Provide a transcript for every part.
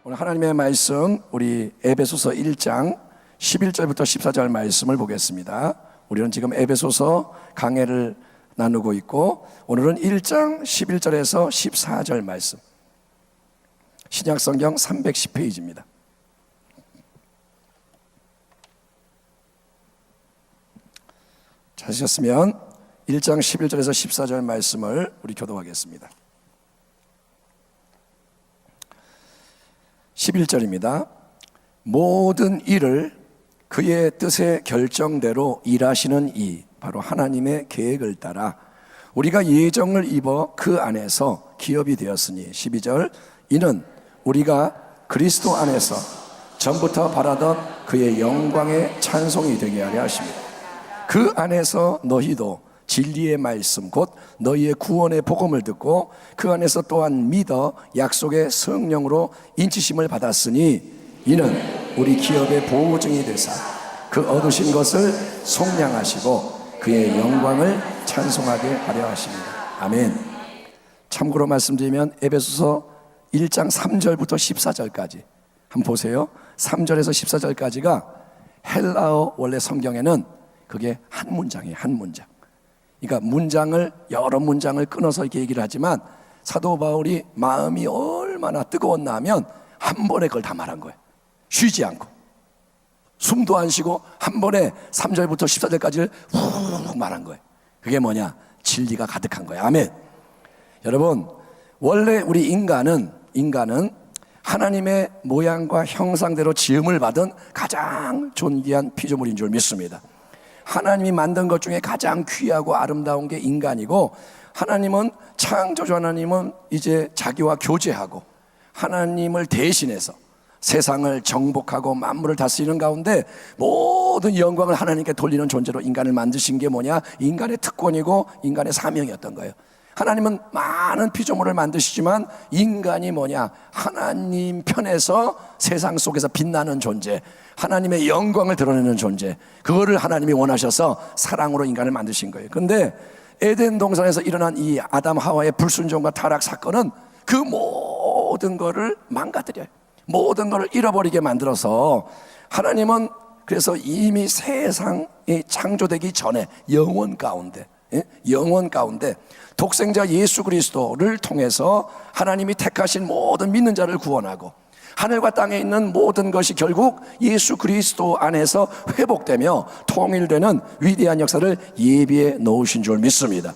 오늘 하나님의 말씀, 우리 에베소서 1장 11절부터 14절 말씀을 보겠습니다. 우리는 지금 에베소서 강해를 나누고 있고, 오늘은 1장 11절에서 14절 말씀, 신약성경 310페이지입니다. 찾으셨으면 1장 11절에서 14절 말씀을 우리 교독하겠습니다. 11절입니다. 모든 일을 그의 뜻의 결정대로 일하시는 이, 바로 하나님의 계획을 따라 우리가 예정을 입어 그 안에서 기업이 되었으니, 12절, 이는 우리가 그리스도 안에서 전부터 바라던 그의 영광의 찬송이 되게 하려 하십니다. 그 안에서 너희도 진리의 말씀 곧 너희의 구원의 복음을 듣고 그 안에서 또한 믿어 약속의 성령으로 인치심을 받았으니, 이는 우리 기업의 보증이 되사 그 얻으신 것을 속량하시고 그의 영광을 찬송하게 하려 하십니다. 아멘. 참고로 말씀드리면 에베소서 1장 3절부터 14절까지 한번 보세요. 3절에서 14절까지가 헬라어 원래 성경에는 그게 한 문장이에요. 한 문장. 그러니까 문장을, 여러 문장을 끊어서 이렇게 얘기를 하지만 사도 바울이 마음이 얼마나 뜨거웠나 하면 한 번에 그걸 다 말한 거예요. 쉬지 않고 숨도 안 쉬고 한 번에 3절부터 14절까지를 훅 말한 거예요. 그게 뭐냐? 진리가 가득한 거예요. 아멘. 여러분, 원래 우리 인간은 하나님의 모양과 형상대로 지음을 받은 가장 존귀한 피조물인 줄 믿습니다. 하나님이 만든 것 중에 가장 귀하고 아름다운 게 인간이고, 하나님은, 창조주 하나님은 이제 자기와 교제하고 하나님을 대신해서 세상을 정복하고 만물을 다스리는 가운데 모든 영광을 하나님께 돌리는 존재로 인간을 만드신 게 뭐냐? 인간의 특권이고 인간의 사명이었던 거예요. 하나님은 많은 피조물을 만드시지만 인간이 뭐냐? 하나님 편에서 세상 속에서 빛나는 존재, 하나님의 영광을 드러내는 존재, 그거를 하나님이 원하셔서 사랑으로 인간을 만드신 거예요. 그런데 에덴 동산에서 일어난 이 아담 하와의 불순종과 타락 사건은 그 모든 거를 망가뜨려요. 모든 거를 잃어버리게 만들어서 하나님은 그래서 이미 세상이 창조되기 전에 영원 가운데 독생자 예수 그리스도를 통해서 하나님이 택하신 모든 믿는 자를 구원하고 하늘과 땅에 있는 모든 것이 결국 예수 그리스도 안에서 회복되며 통일되는 위대한 역사를 예비해 놓으신 줄 믿습니다.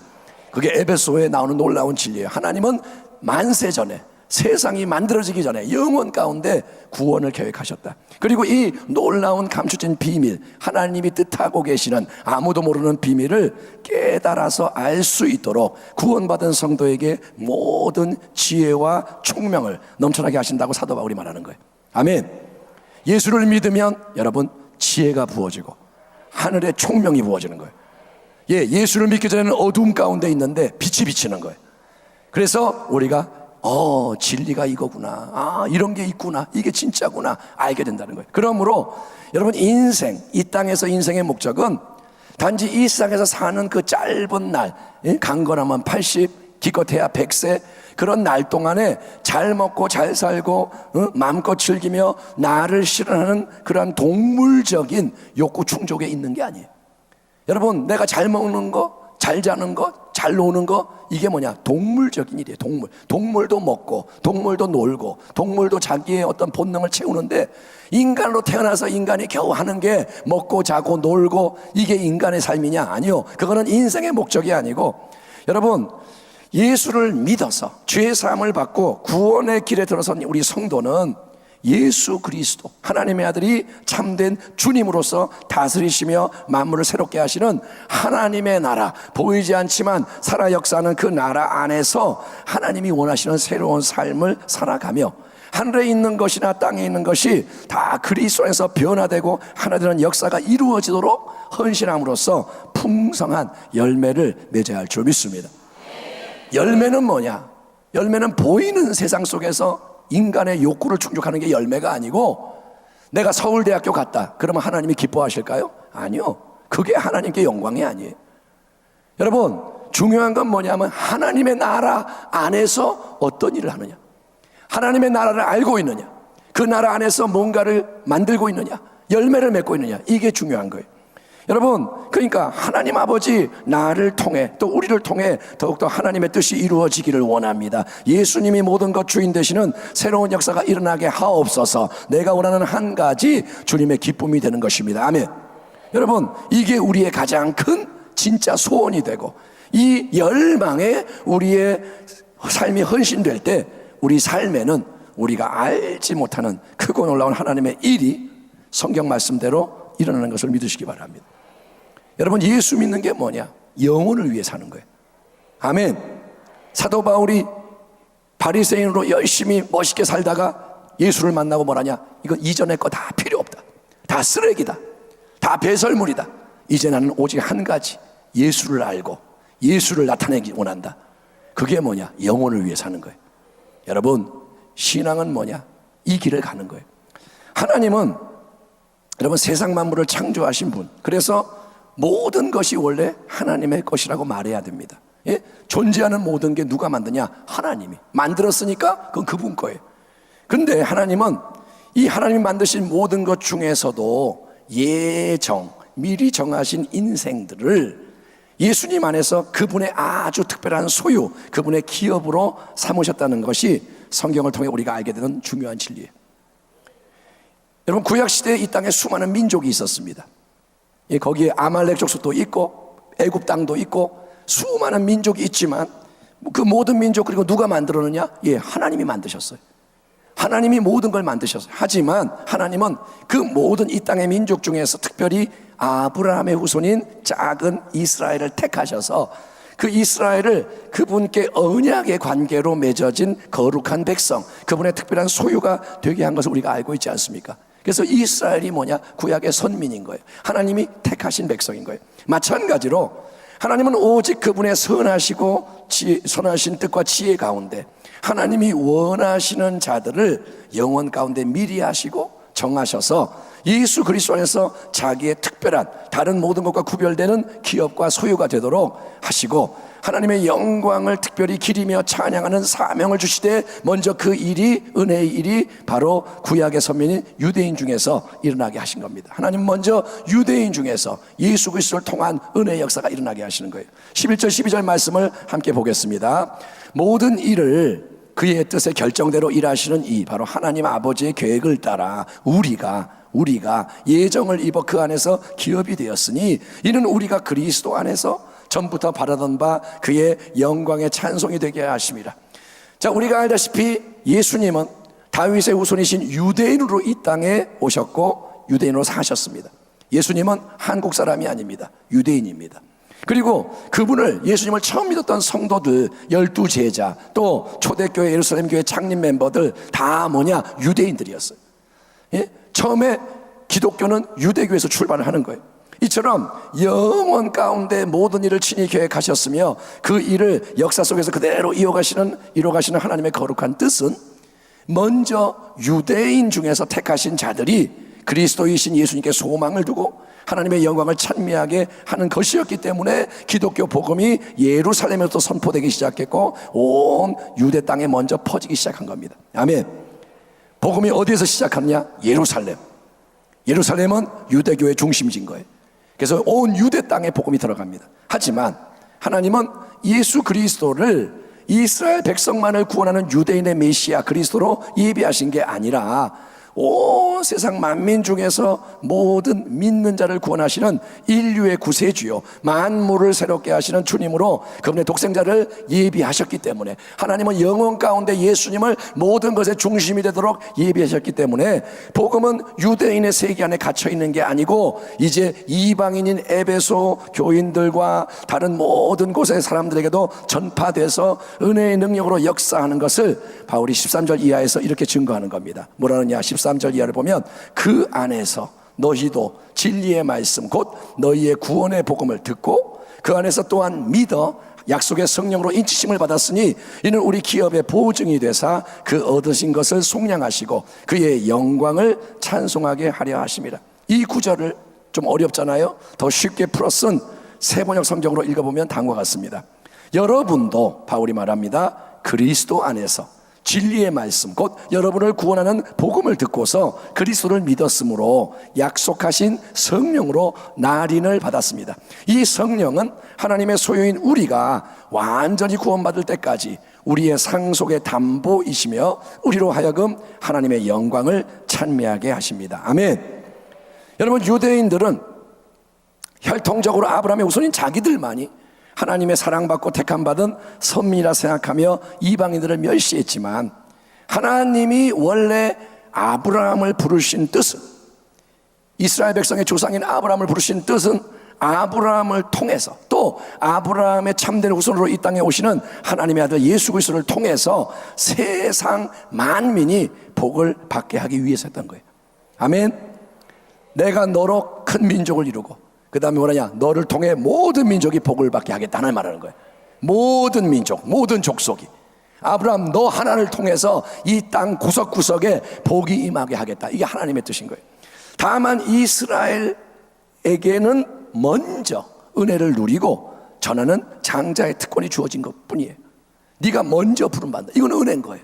그게 에베소에 나오는 놀라운 진리예요. 하나님은 만세 전에, 세상이 만들어지기 전에 영원 가운데 구원을 계획하셨다. 그리고 이 놀라운 감추진 비밀, 하나님이 뜻하고 계시는 아무도 모르는 비밀을 깨달아서 알 수 있도록 구원받은 성도에게 모든 지혜와 총명을 넘쳐나게 하신다고 사도 바울이 말하는 거예요. 아멘. 예수를 믿으면 여러분 지혜가 부어지고 하늘의 총명이 부어지는 거예요. 예수를 믿기 전에는 어두움 가운데 있는데 빛이 비치는 거예요. 그래서 우리가 진리가 이거구나, 이런 게 있구나, 이게 진짜구나 알게 된다는 거예요. 그러므로 여러분, 이 땅에서 인생의 목적은 단지 이 세상에서 사는 그 짧은 날, 강건하면 80, 기껏해야 100세 그런 날 동안에 잘 먹고 잘 살고 마음껏 즐기며 나를 실현하는 그러한 동물적인 욕구 충족에 있는 게 아니에요. 여러분, 내가 잘 먹는 거, 잘 자는 것, 잘 노는 거, 이게 뭐냐? 동물적인 일이에요. 동물도 먹고 동물도 놀고 동물도 자기의 어떤 본능을 채우는데, 인간으로 태어나서 인간이 겨우 하는 게 먹고 자고 놀고, 이게 인간의 삶이냐? 아니요. 그거는 인생의 목적이 아니고, 여러분, 예수를 믿어서 죄 사함을 받고 구원의 길에 들어선 우리 성도는 예수 그리스도, 하나님의 아들이 참된 주님으로서 다스리시며 만물을 새롭게 하시는 하나님의 나라, 보이지 않지만 살아 역사하는 그 나라 안에서 하나님이 원하시는 새로운 삶을 살아가며, 하늘에 있는 것이나 땅에 있는 것이 다 그리스도 안에서 변화되고 하나 되는 역사가 이루어지도록 헌신함으로써 풍성한 열매를 맺어야 할 줄 믿습니다. 열매는 뭐냐? 열매는 보이는 세상 속에서 인간의 욕구를 충족하는 게 열매가 아니고, 내가 서울대학교 갔다 그러면 하나님이 기뻐하실까요? 아니요. 그게 하나님께 영광이 아니에요. 여러분, 중요한 건 뭐냐면 하나님의 나라 안에서 어떤 일을 하느냐, 하나님의 나라를 알고 있느냐, 그 나라 안에서 뭔가를 만들고 있느냐, 열매를 맺고 있느냐, 이게 중요한 거예요. 여러분, 그러니까 하나님 아버지 나를 통해 또 우리를 통해 더욱더 하나님의 뜻이 이루어지기를 원합니다. 예수님이 모든 것 주인 되시는 새로운 역사가 일어나게 하옵소서. 내가 원하는 한 가지, 주님의 기쁨이 되는 것입니다. 아멘. 여러분, 이게 우리의 가장 큰 진짜 소원이 되고, 이 열망에 우리의 삶이 헌신될 때 우리 삶에는 우리가 알지 못하는 크고 놀라운 하나님의 일이 성경 말씀대로 일어나는 것을 믿으시기 바랍니다. 여러분, 예수 믿는 게 뭐냐? 영혼을 위해 사는 거예요. 아멘. 사도 바울이 바리새인으로 열심히 멋있게 살다가 예수를 만나고 뭐라냐? 이거 이전의 거 다 필요 없다, 다 쓰레기다, 다 배설물이다. 이제 나는 오직 한 가지, 예수를 알고 예수를 나타내기 원한다. 그게 뭐냐? 영혼을 위해 사는 거예요. 여러분, 신앙은 뭐냐? 이 길을 가는 거예요. 하나님은 여러분 세상 만물을 창조하신 분, 그래서 모든 것이 원래 하나님의 것이라고 말해야 됩니다. 예? 존재하는 모든 게 누가 만드냐? 하나님이 만들었으니까 그건 그분 거예요. 근데 하나님은 이 하나님이 만드신 모든 것 중에서도 미리 정하신 인생들을 예수님 안에서 그분의 아주 특별한 소유, 그분의 기업으로 삼으셨다는 것이 성경을 통해 우리가 알게 되는 중요한 진리예요. 여러분, 구약시대에 이 땅에 수많은 민족이 있었습니다. 거기에 아말렉 족속도 있고 애굽 땅도 있고 수많은 민족이 있지만 그 모든 민족, 그리고 누가 만들었느냐? 하나님이 만드셨어요. 하나님이 모든 걸 만드셨어요. 하지만 하나님은 그 모든 이 땅의 민족 중에서 특별히 아브라함의 후손인 작은 이스라엘을 택하셔서 그 이스라엘을 그분께 언약의 관계로 맺어진 거룩한 백성, 그분의 특별한 소유가 되게 한 것을 우리가 알고 있지 않습니까? 그래서 이스라엘이 뭐냐? 구약의 선민인 거예요. 하나님이 택하신 백성인 거예요. 마찬가지로 하나님은 오직 그분의 선하신 뜻과 지혜 가운데 하나님이 원하시는 자들을 영원 가운데 미리 하시고 정하셔서 예수 그리스도 안에서 자기의 특별한 다른 모든 것과 구별되는 기업과 소유가 되도록 하시고, 하나님의 영광을 특별히 기리며 찬양하는 사명을 주시되 먼저 그 일이, 은혜의 일이 바로 구약의 선민인 유대인 중에서 일어나게 하신 겁니다. 하나님 먼저 유대인 중에서 예수 그리스도를 통한 은혜의 역사가 일어나게 하시는 거예요. 11절 12절 말씀을 함께 보겠습니다. 모든 일을 그의 뜻의 결정대로 일하시는 이 바로 하나님 아버지의 계획을 따라 우리가 예정을 입어 그 안에서 기업이 되었으니, 이는 우리가 그리스도 안에서 전부터 바라던 바 그의 영광의 찬송이 되게 하심이라. 자, 우리가 알다시피 예수님은 다윗의 후손이신 유대인으로 이 땅에 오셨고 유대인으로 사셨습니다. 예수님은 한국 사람이 아닙니다. 유대인입니다. 그리고 그분을, 예수님을 처음 믿었던 성도들 12제자, 또 초대교회 예루살렘 교회 창립 멤버들 다 뭐냐? 유대인들이었어요. 예? 처음에 기독교는 유대교에서 출발을 하는 거예요. 이처럼 영원 가운데 모든 일을 친히 계획하셨으며 그 일을 역사 속에서 그대로 이어가시는 하나님의 거룩한 뜻은 먼저 유대인 중에서 택하신 자들이 그리스도이신 예수님께 소망을 두고 하나님의 영광을 찬미하게 하는 것이었기 때문에 기독교 복음이 예루살렘에서 선포되기 시작했고 온 유대 땅에 먼저 퍼지기 시작한 겁니다. 아멘. 복음이 어디에서 시작하느냐? 예루살렘. 예루살렘은 유대교의 중심지인 거예요. 그래서 온 유대 땅에 복음이 들어갑니다. 하지만 하나님은 예수 그리스도를 이스라엘 백성만을 구원하는 유대인의 메시아 그리스도로 예비하신 게 아니라 온 세상 만민 중에서 모든 믿는 자를 구원하시는 인류의 구세주요, 만물을 새롭게 하시는 주님으로 그분의 독생자를 예비하셨기 때문에, 하나님은 영혼 가운데 예수님을 모든 것의 중심이 되도록 예비하셨기 때문에 복음은 유대인의 세계 안에 갇혀 있는 게 아니고 이제 이방인인 에베소 교인들과 다른 모든 곳의 사람들에게도 전파돼서 은혜의 능력으로 역사하는 것을 바울이 13절 이하에서 이렇게 증거하는 겁니다. 뭐라느냐? 13절 이하를 보면 그 안에서 너희도 진리의 말씀 곧 너희의 구원의 복음을 듣고 그 안에서 또한 믿어 약속의 성령으로 인치심을 받았으니 이는 우리 기업의 보증이 되사 그 얻으신 것을 속량하시고 그의 영광을 찬송하게 하려 하심이라. 이 구절을 좀 어렵잖아요. 더 쉽게 풀어 쓴 세번역 성경으로 읽어보면 다음과 같습니다. 여러분도, 바울이 말합니다, 그리스도 안에서 진리의 말씀, 곧 여러분을 구원하는 복음을 듣고서 그리스도를 믿었으므로 약속하신 성령으로 날인을 받았습니다. 이 성령은 하나님의 소유인 우리가 완전히 구원받을 때까지 우리의 상속의 담보이시며 우리로 하여금 하나님의 영광을 찬미하게 하십니다. 아멘. 여러분, 유대인들은 혈통적으로 아브라함의 후손인 자기들만이 하나님의 사랑받고 택함받은 선민이라 생각하며 이방인들을 멸시했지만, 하나님이 원래 아브라함을 부르신 뜻은, 이스라엘 백성의 조상인 아브라함을 부르신 뜻은 아브라함을 통해서, 또 아브라함의 참된 후손으로 이 땅에 오시는 하나님의 아들 예수 그리스도를 통해서 세상 만민이 복을 받게 하기 위해서였던 거예요. 아멘. 내가 너로 큰 민족을 이루고 그 다음에 뭐라냐, 너를 통해 모든 민족이 복을 받게 하겠다는 말하는 거예요. 모든 민족, 모든 족속이, 아브라함 너 하나를 통해서 이 땅 구석구석에 복이 임하게 하겠다, 이게 하나님의 뜻인 거예요. 다만 이스라엘에게는 먼저 은혜를 누리고 전하는 장자의 특권이 주어진 것 뿐이에요. 네가 먼저 부름받는다, 이건 은혜인 거예요.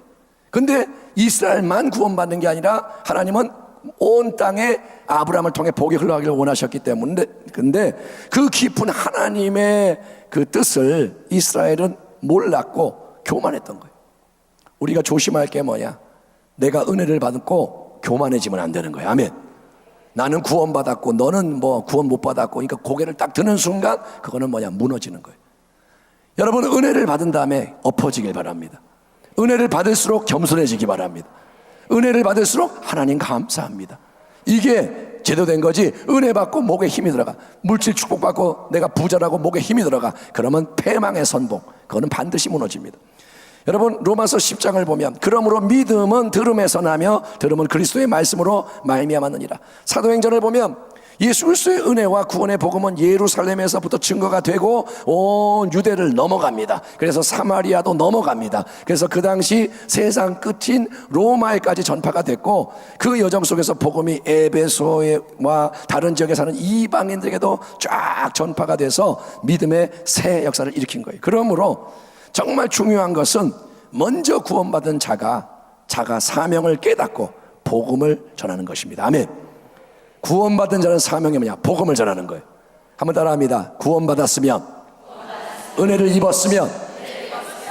근데 이스라엘만 구원받는 게 아니라 하나님은 온 땅에 아브라함을 통해 복이 흘러가기를 원하셨기 때문에, 근데 그 깊은 하나님의 그 뜻을 이스라엘은 몰랐고 교만했던 거예요. 우리가 조심할 게 뭐냐, 내가 은혜를 받고 교만해지면 안 되는 거예요. 아멘. 나는 구원받았고 너는 뭐 구원 못 받았고, 그러니까 고개를 딱 드는 순간 그거는 뭐냐, 무너지는 거예요. 여러분, 은혜를 받은 다음에 엎어지길 바랍니다. 은혜를 받을수록 겸손해지기 바랍니다. 은혜를 받을수록 하나님 감사합니다, 이게 제대로 된 거지. 은혜 받고 목에 힘이 들어가, 물질 축복받고 내가 부자라고 목에 힘이 들어가, 그러면 패망의 선봉, 그거는 반드시 무너집니다. 여러분, 로마서 10장을 보면 그러므로 믿음은 들음에서 나며 들음은 그리스도의 말씀으로 말미암았느니라. 사도행전을 보면 예수 그리스도의 은혜와 구원의 복음은 예루살렘에서부터 증거가 되고 온 유대를 넘어갑니다. 그래서 사마리아도 넘어갑니다. 그래서 그 당시 세상 끝인 로마에까지 전파가 됐고, 그 여정 속에서 복음이 에베소와 다른 지역에 사는 이방인들에게도 쫙 전파가 돼서 믿음의 새 역사를 일으킨 거예요. 그러므로 정말 중요한 것은 먼저 구원받은 자가 사명을 깨닫고 복음을 전하는 것입니다. 아멘. 구원받은 자는 사명이 뭐냐? 복음을 전하는 거예요. 한번 따라합니다. 구원받았으면, 은혜를 입었으면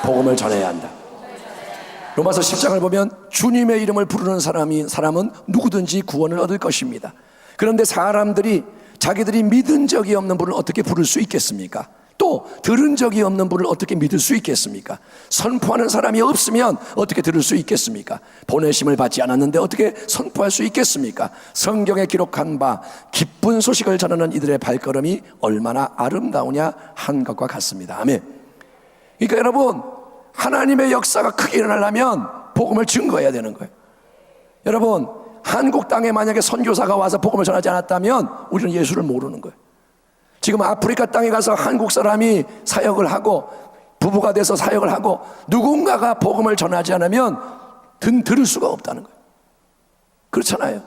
복음을 전해야 한다. 로마서 10장을 보면 주님의 이름을 부르는 사람은 누구든지 구원을 얻을 것입니다. 그런데 사람들이 자기들이 믿은 적이 없는 분을 어떻게 부를 수 있겠습니까? 또 들은 적이 없는 분을 어떻게 믿을 수 있겠습니까? 선포하는 사람이 없으면 어떻게 들을 수 있겠습니까? 보내심을 받지 않았는데 어떻게 선포할 수 있겠습니까? 성경에 기록한 바 기쁜 소식을 전하는 이들의 발걸음이 얼마나 아름다우냐 한 것과 같습니다. 아멘. 그러니까 여러분, 하나님의 역사가 크게 일어나려면 복음을 증거해야 되는 거예요. 여러분, 한국 땅에 만약에 선교사가 와서 복음을 전하지 않았다면 우리는 예수를 모르는 거예요. 지금 아프리카 땅에 가서 한국 사람이 사역을 하고 부부가 돼서 사역을 하고 누군가가 복음을 전하지 않으면 들을 수가 없다는 거예요. 그렇잖아요.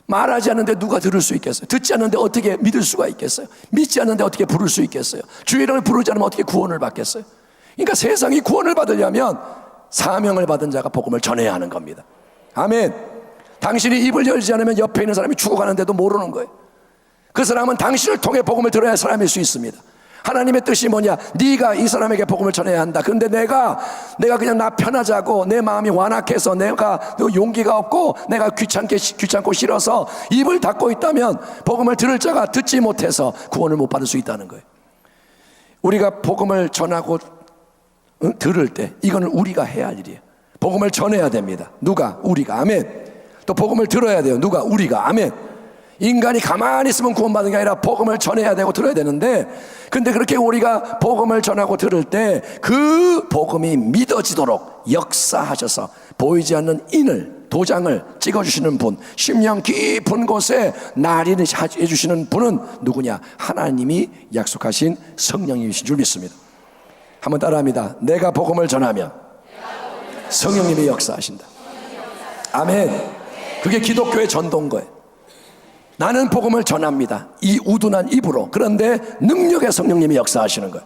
말하지 않는데 누가 들을 수 있겠어요? 듣지 않는데 어떻게 믿을 수가 있겠어요? 믿지 않는데 어떻게 부를 수 있겠어요? 주의 이름을 부르지 않으면 어떻게 구원을 받겠어요? 그러니까 세상이 구원을 받으려면 사명을 받은 자가 복음을 전해야 하는 겁니다. 아멘. 당신이 입을 열지 않으면 옆에 있는 사람이 죽어가는데도 모르는 거예요. 그 사람은 당신을 통해 복음을 들어야 할 사람일 수 있습니다. 하나님의 뜻이 뭐냐? 네가 이 사람에게 복음을 전해야 한다. 그런데 내가 그냥 나 편하자고 내 마음이 완악해서 내가 용기가 없고 내가 귀찮고 싫어서 입을 닫고 있다면 복음을 들을 자가 듣지 못해서 구원을 못 받을 수 있다는 거예요. 우리가 복음을 전하고 들을 때 이거는 우리가 해야 할 일이에요. 복음을 전해야 됩니다. 누가? 우리가. 아멘. 또 복음을 들어야 돼요. 누가? 우리가. 아멘. 인간이 가만히 있으면 구원받는 게 아니라 복음을 전해야 되고 들어야 되는데, 근데 그렇게 우리가 복음을 전하고 들을 때 그 복음이 믿어지도록 역사하셔서 보이지 않는 인을, 도장을 찍어주시는 분, 심령 깊은 곳에 날인을 해주시는 분은 누구냐? 하나님이 약속하신 성령님이신 줄 믿습니다. 한번 따라합니다. 내가 복음을 전하면 성령님이 역사하신다. 아멘. 그게 기독교의 전도인 거예요. 나는 복음을 전합니다. 이 우둔한 입으로. 그런데 능력의 성령님이 역사하시는 거예요.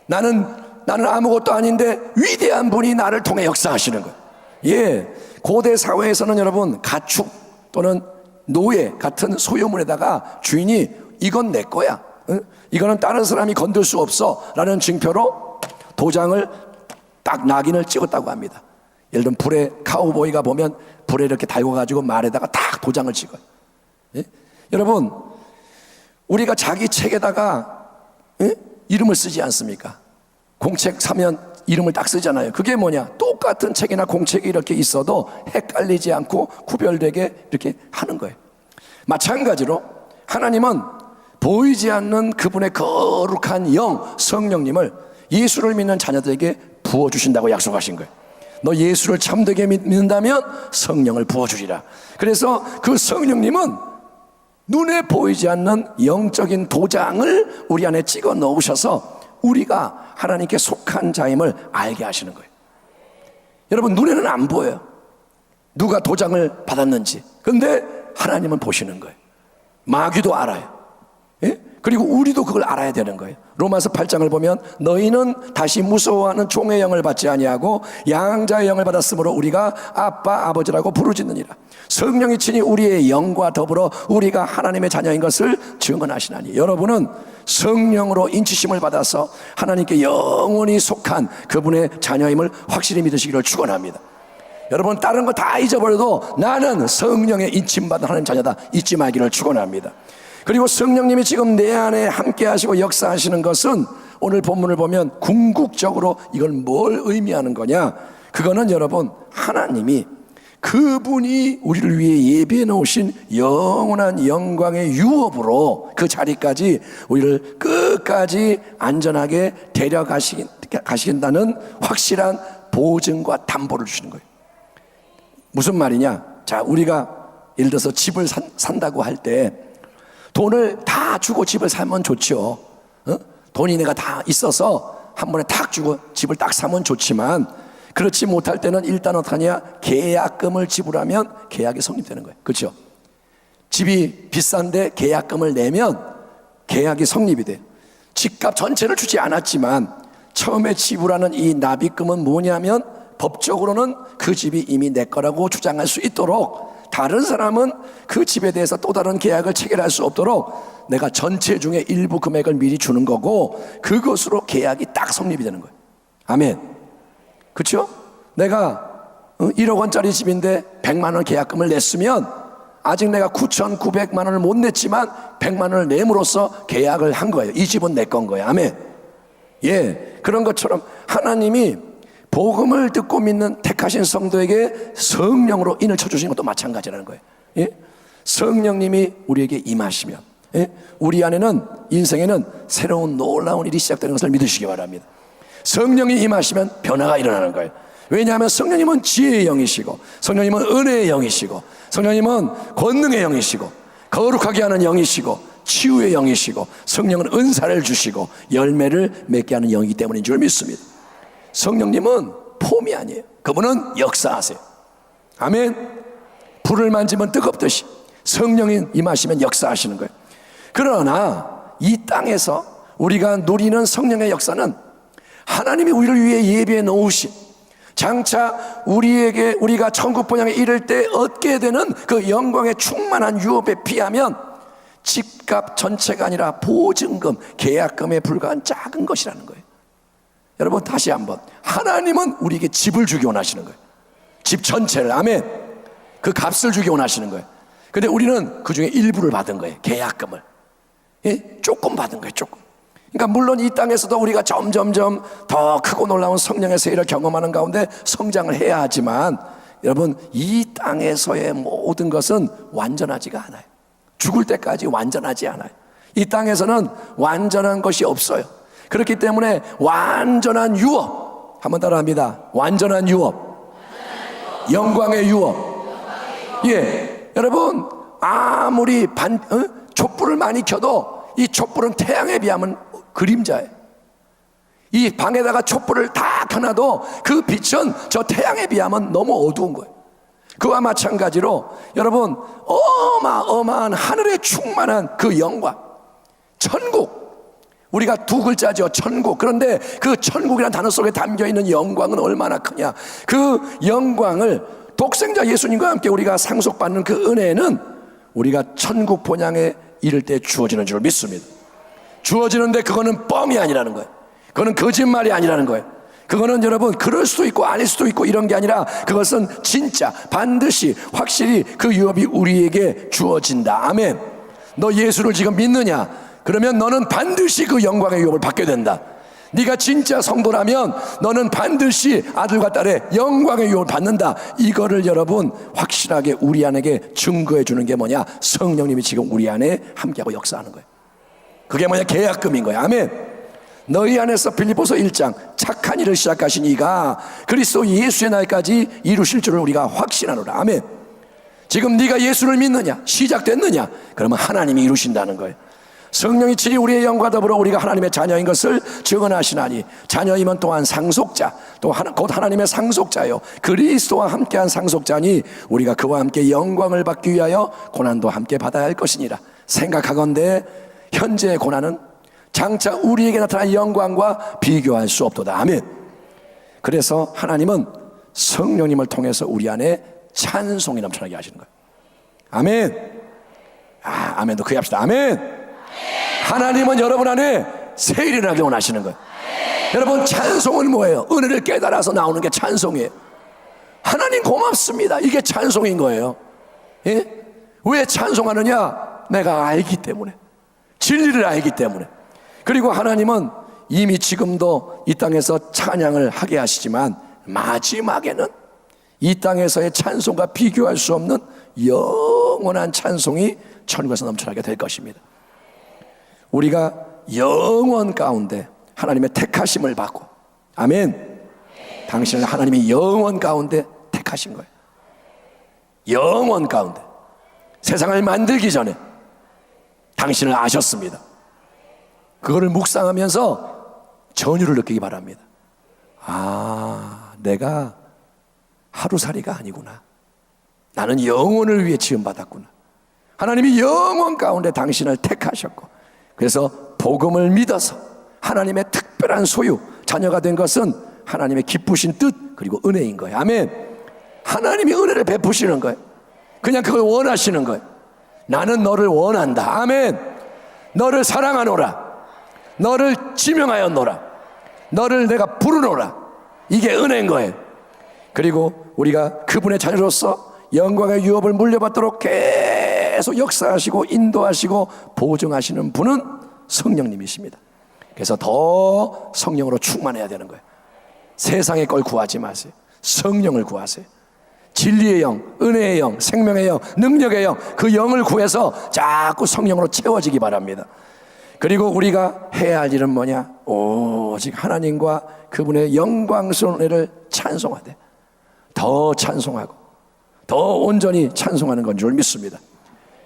나는 나는 아무것도 아닌데 위대한 분이 나를 통해 역사하시는 거예요. 예, 고대 사회에서는 여러분 가축 또는 노예 같은 소유물에다가 주인이 이건 내 거야, 이거는 다른 사람이 건들 수 없어 라는 증표로 도장을 딱 낙인을 찍었다고 합니다. 예를 들면 불에 카우보이가 보면 불에 이렇게 달고 가지고 말에다가 딱 도장을 찍어요. 예? 여러분, 우리가 자기 책에다가 이름을 쓰지 않습니까? 공책 사면 이름을 딱 쓰잖아요. 그게 뭐냐? 똑같은 책이나 공책이 이렇게 있어도 헷갈리지 않고 구별되게 이렇게 하는 거예요. 마찬가지로 하나님은 보이지 않는 그분의 거룩한 영, 성령님을 예수를 믿는 자녀들에게 부어주신다고 약속하신 거예요. 너 예수를 참되게 믿는다면 성령을 부어주리라. 그래서 그 성령님은 눈에 보이지 않는 영적인 도장을 우리 안에 찍어 넣으셔서 우리가 하나님께 속한 자임을 알게 하시는 거예요. 여러분, 눈에는 안 보여요, 누가 도장을 받았는지. 그런데 하나님은 보시는 거예요. 마귀도 알아요. 예? 그리고 우리도 그걸 알아야 되는 거예요. 로마서 8장을 보면 너희는 다시 무서워하는 종의 영을 받지 아니하고 양자의 영을 받았으므로 우리가 아빠 아버지라고 부르짖느니라. 성령이 친히 우리의 영과 더불어 우리가 하나님의 자녀인 것을 증언하시나니. 여러분은 성령으로 인치심을 받아서 하나님께 영원히 속한 그분의 자녀임을 확실히 믿으시기를 축원합니다. 여러분, 다른 거 다 잊어버려도 나는 성령의 인침받은 하나님 자녀다 잊지 말기를 축원합니다. 그리고 성령님이 지금 내 안에 함께 하시고 역사하시는 것은 오늘 본문을 보면 궁극적으로 이걸 뭘 의미하는 거냐? 그거는 여러분, 하나님이 그분이 우리를 위해 예비해 놓으신 영원한 영광의 유업으로 그 자리까지 우리를 끝까지 안전하게 데려가신다는 확실한 보증과 담보를 주시는 거예요. 무슨 말이냐? 자, 우리가 예를 들어서 집을 산다고 할 때 돈을 다 주고 집을 사면 좋죠. 돈이 내가 다 있어서 한 번에 탁 주고 집을 딱 사면 좋지만, 그렇지 못할 때는 일단 어떡하냐? 계약금을 지불하면 계약이 성립되는 거예요. 그렇죠? 집이 비싼데 계약금을 내면 계약이 성립이 돼요. 집값 전체를 주지 않았지만 처음에 지불하는 이 납입금은 뭐냐면 법적으로는 그 집이 이미 내 거라고 주장할 수 있도록, 다른 사람은 그 집에 대해서 또 다른 계약을 체결할 수 없도록 내가 전체 중에 일부 금액을 미리 주는 거고, 그것으로 계약이 딱 성립이 되는 거예요. 아멘. 그렇죠? 내가 1억 원짜리 집인데 100만 원 계약금을 냈으면 아직 내가 9,900만 원을 못 냈지만 100만 원을 내므로써 계약을 한 거예요. 이 집은 내 건 거예요. 아멘. 예, 그런 것처럼 하나님이 복음을 듣고 믿는 택하신 성도에게 성령으로 인을 쳐주시는 것도 마찬가지라는 거예요. 예? 성령님이 우리에게 임하시면, 예? 우리 안에는, 인생에는 새로운 놀라운 일이 시작되는 것을 믿으시기 바랍니다. 성령이 임하시면 변화가 일어나는 거예요. 왜냐하면 성령님은 지혜의 영이시고, 성령님은 은혜의 영이시고, 성령님은 권능의 영이시고, 거룩하게 하는 영이시고, 치유의 영이시고, 성령은 은사를 주시고 열매를 맺게 하는 영이기 때문인 줄 믿습니다. 성령님은 폼이 아니에요. 그분은 역사하세요. 아멘. 불을 만지면 뜨겁듯이 성령이 임하시면 역사하시는 거예요. 그러나 이 땅에서 우리가 누리는 성령의 역사는 하나님이 우리를 위해 예비해 놓으신, 장차 우리가 천국 본향에 이를 때 얻게 되는 그 영광의 충만한 유업에 비하면 집값 전체가 아니라 보증금, 계약금에 불과한 작은 것이라는 거예요. 여러분, 다시 한번, 하나님은 우리에게 집을 주기 원하시는 거예요. 집 전체를. 아멘. 그 값을 주기 원하시는 거예요. 근데 우리는 그 중에 일부를 받은 거예요. 계약금을. 예? 조금 받은 거예요. 조금. 그러니까 물론 이 땅에서도 우리가 점점점 더 크고 놀라운 성령의 세일을 경험하는 가운데 성장을 해야 하지만, 여러분, 이 땅에서의 모든 것은 완전하지가 않아요. 죽을 때까지 완전하지 않아요. 이 땅에서는 완전한 것이 없어요. 그렇기 때문에 완전한 유업, 한번 따라합니다. 완전한 유업, 영광의 유업. 예, 여러분, 아무리 촛불을 많이 켜도 이 촛불은 태양에 비하면 그림자예요. 이 방에다가 촛불을 다 켜놔도 그 빛은 저 태양에 비하면 너무 어두운 거예요. 그와 마찬가지로 여러분, 어마어마한 하늘에 충만한 그 영광, 천국, 우리가 두 글자죠, 천국. 그런데 그 천국이라는 단어 속에 담겨있는 영광은 얼마나 크냐. 그 영광을 독생자 예수님과 함께 우리가 상속받는 그 은혜는 우리가 천국 본향에 이를 때 주어지는 줄 믿습니다. 주어지는데 그거는 뻥이 아니라는 거예요. 그거는 거짓말이 아니라는 거예요. 그거는 여러분 그럴 수도 있고 아닐 수도 있고 이런 게 아니라 그것은 진짜 반드시 확실히 그 유업이 우리에게 주어진다. 아멘. 너 예수를 지금 믿느냐? 그러면 너는 반드시 그 영광의 유업을 받게 된다. 네가 진짜 성도라면 너는 반드시 아들과 딸의 영광의 유업을 받는다. 이거를 여러분 확실하게 우리 안에게 증거해 주는 게 뭐냐? 성령님이 지금 우리 안에 함께하고 역사하는 거예요. 그게 뭐냐? 계약금인 거예요. 아멘. 너희 안에서 빌립보서 1장 착한 일을 시작하신 이가 그리스도 예수의 날까지 이루실 줄을 우리가 확신하노라. 아멘. 지금 네가 예수를 믿느냐? 시작됐느냐? 그러면 하나님이 이루신다는 거예요. 성령이 친히 우리의 영과 더불어 우리가 하나님의 자녀인 것을 증언하시나니 자녀이면 또한 상속자, 또 곧 하나님의 상속자요 그리스도와 함께한 상속자니 우리가 그와 함께 영광을 받기 위하여 고난도 함께 받아야 할 것이니라. 생각하건대 현재의 고난은 장차 우리에게 나타난 영광과 비교할 수 없도다. 아멘. 그래서 하나님은 성령님을 통해서 우리 안에 찬송이 넘쳐나게 하시는 거예요. 아멘. 아멘도 그게 합시다. 아멘. 하나님은 여러분 안에 새 일이 나게 원하시는 거예요. 여러분 찬송은 뭐예요? 은혜를 깨달아서 나오는 게 찬송이에요. 하나님 고맙습니다. 이게 찬송인 거예요. 예? 왜 찬송하느냐? 내가 알기 때문에, 진리를 알기 때문에. 그리고 하나님은 이미 지금도 이 땅에서 찬양을 하게 하시지만 마지막에는 이 땅에서의 찬송과 비교할 수 없는 영원한 찬송이 천국에서 넘쳐나게 될 것입니다. 우리가 영원 가운데 하나님의 택하심을 받고, 아멘. 당신을 하나님이 영원 가운데 택하신 거예요. 영원 가운데 세상을 만들기 전에 당신을 아셨습니다. 그거를 묵상하면서 전율을 느끼기 바랍니다. 내가 하루살이가 아니구나. 나는 영원을 위해 지음받았구나. 하나님이 영원 가운데 당신을 택하셨고, 그래서 복음을 믿어서 하나님의 특별한 소유, 자녀가 된 것은 하나님의 기쁘신 뜻 그리고 은혜인 거예요. 아멘. 하나님이 은혜를 베푸시는 거예요. 그냥 그걸 원하시는 거예요. 나는 너를 원한다. 아멘. 너를 사랑하노라. 너를 지명하였노라. 너를 내가 부르노라. 이게 은혜인 거예요. 그리고 우리가 그분의 자녀로서 영광의 유업을 물려받도록 계속 역사하시고 인도하시고 보증하시는 분은 성령님이십니다. 그래서 더 성령으로 충만해야 되는 거예요. 세상의 걸 구하지 마세요. 성령을 구하세요. 진리의 영, 은혜의 영, 생명의 영, 능력의 영, 그 영을 구해서 자꾸 성령으로 채워지기 바랍니다. 그리고 우리가 해야 할 일은 뭐냐? 오직 하나님과 그분의 영광스러운 은혜를 찬송하되 더 찬송하고 더 온전히 찬송하는 건 줄 믿습니다.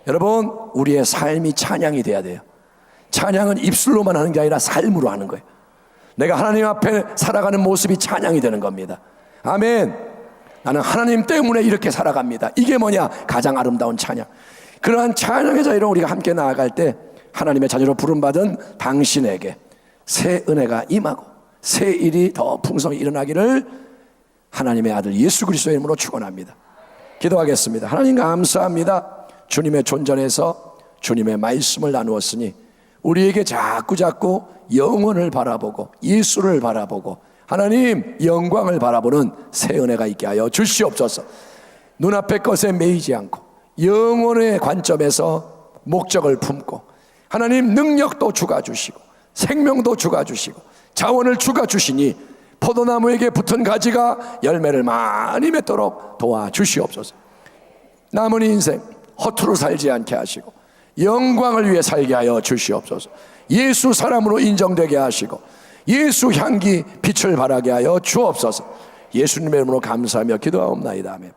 여러분, 우리의 삶이 찬양이 돼야 돼요. 찬양은 입술로만 하는 게 아니라 삶으로 하는 거예요. 내가 하나님 앞에 살아가는 모습이 찬양이 되는 겁니다. 아멘. 나는 하나님 때문에 이렇게 살아갑니다. 이게 뭐냐? 가장 아름다운 찬양. 그러한 찬양의 자리로 우리가 함께 나아갈 때 하나님의 자녀로 부름받은 당신에게 새 은혜가 임하고 새 일이 더 풍성히 일어나기를 하나님의 아들 예수 그리스도의 이름으로 축원합니다. 기도하겠습니다. 하나님 감사합니다. 주님의 존전에서 주님의 말씀을 나누었으니 우리에게 자꾸 영혼을 바라보고 예수를 바라보고 하나님 영광을 바라보는 새 은혜가 있게 하여 주시옵소서. 눈앞의 것에 매이지 않고 영혼의 관점에서 목적을 품고 하나님 능력도 주가 주시고 생명도 주가 주시고 자원을 주가 주시니 포도나무에게 붙은 가지가 열매를 많이 맺도록 도와주시옵소서. 남은 인생 허투루 살지 않게 하시고 영광을 위해 살게 하여 주시옵소서. 예수 사람으로 인정되게 하시고 예수 향기 빛을 발하게 하여 주옵소서. 예수님의 이름으로 감사하며 기도하옵나이다. 아멘.